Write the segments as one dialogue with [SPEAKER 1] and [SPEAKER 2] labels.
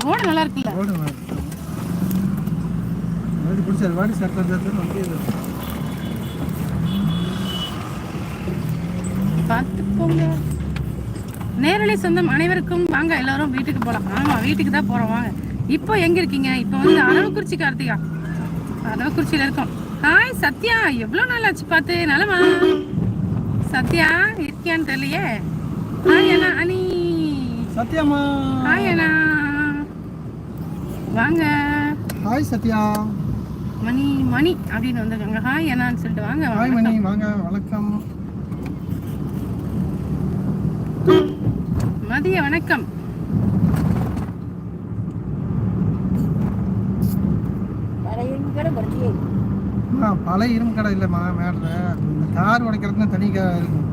[SPEAKER 1] Road நல்லா இருக்குல்ல? பார்த்துக்கோங்க. நேரலை சொந்தம் அனைவருக்கும் வாங்க, எல்லாரும் வீட்டுக்கு போகலாம். ஆமாம், வீட்டுக்கு தான் போகிறோம். வாங்க. இப்போ எங்கே இருக்கீங்க? இப்போ வந்து அரவக்குறிச்சி கார்த்திகா, அரவக்குறிச்சியில் இருக்கோம். ஹாய் சத்யா, எவ்வளோ நாள் ஆச்சு பார்த்து. நலமா சத்யா? இருக்கியான்னு தெரியலையே. ஹாய் அண்ணா அனி.
[SPEAKER 2] சத்யாமா.
[SPEAKER 1] ஹாய் அண்ணா, வாங்க.
[SPEAKER 2] ஹாய் சத்யா.
[SPEAKER 1] மணி மணி அப்படின்னு வந்திருக்காங்க. ஹாய் அண்ணான்னு சொல்லிட்டு வாங்க.
[SPEAKER 2] ஹாய் மணி, வாங்க. வணக்கம்.
[SPEAKER 1] மதிய வணக்கம்.
[SPEAKER 2] பழைய இரும்பு கடை இல்லைம்மா, மேலே கார் உடைக்கிறதுன்னு தனி இருக்கும்.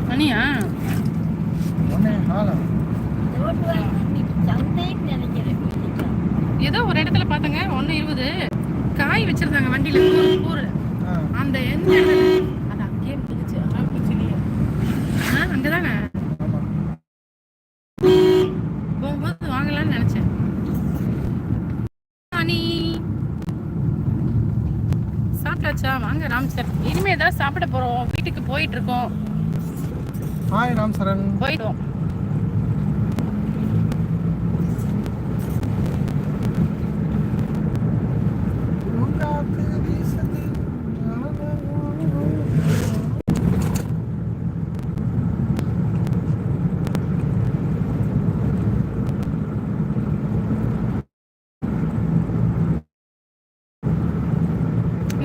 [SPEAKER 1] மணியா? ஏதோ ஒரு இடத்துல பார்த்தங்க 1:20 காய் வச்சிருந்தாங்க வண்டியில. கூறு அந்த எந்த அது அங்கேயே இருந்துச்சு. அங்கதானே போகும்போது வாங்கலாம்னு நினைச்சேன். சாப்பிட்டாச்சா? வாங்க ராம் சார், இனிமே தான் சாப்பிட போறோம். வீட்டுக்கு போயிட்டு இருக்கோம்.
[SPEAKER 2] ஹாய் ராம் சரண்.
[SPEAKER 1] போயிடுவோம்.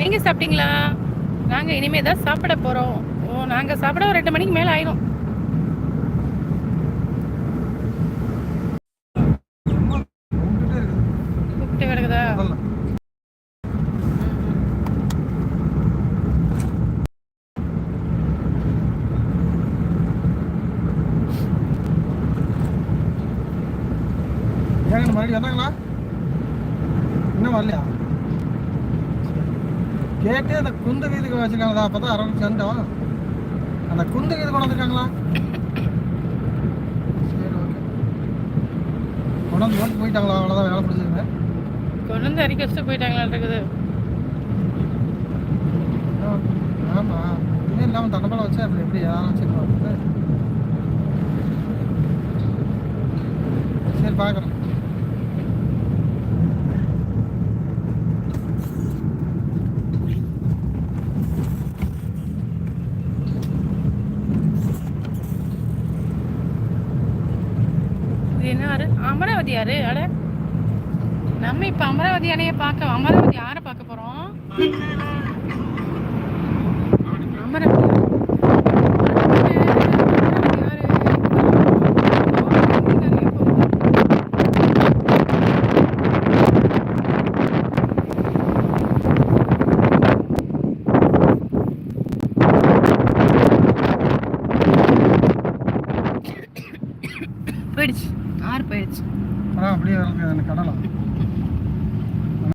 [SPEAKER 1] நீங்க சாப்பிட்டீங்களா? நாங்க இனிமே தான் சாப்பிட போறோம். நாங்க சாப்பிட ஒரு 2 மணிக்கு மேல ஆயிடும். கூப்பிட்டு கிடக்குதா?
[SPEAKER 2] மறுபடியும் வந்தாங்களா? இன்னும் வரலையா? கேட்டு அந்த குண்டு வீதுக்கு வச்சுருக்காங்களா? அப்போ தான் அரவணைச்சு வந்துட்டோம். அந்த குண்டு வீது கொண்டு வந்துருக்காங்களா? சரி, ஓகே. கொண்டு வந்து ஓட்டு போயிட்டாங்களா? அவ்வளோதான், வேலை பிடிச்சிருங்க.
[SPEAKER 1] கொண்டு வந்து அறிக்கை வச்சுட்டு போயிட்டாங்களா இருக்குது.
[SPEAKER 2] ஆமாம், இன்னும் இல்லாமல் தண்டப்படம் வச்சா அப்படி எப்படி யாரும் வச்சுருப்பாங்க. சரி, பார்க்குறேன். அமராவதி யாரு? அட, நம்ம இப்ப அமராவதி அணைய பார்க்க, அமராவதி யாரை பார்க்க போறோம்? அமராவதி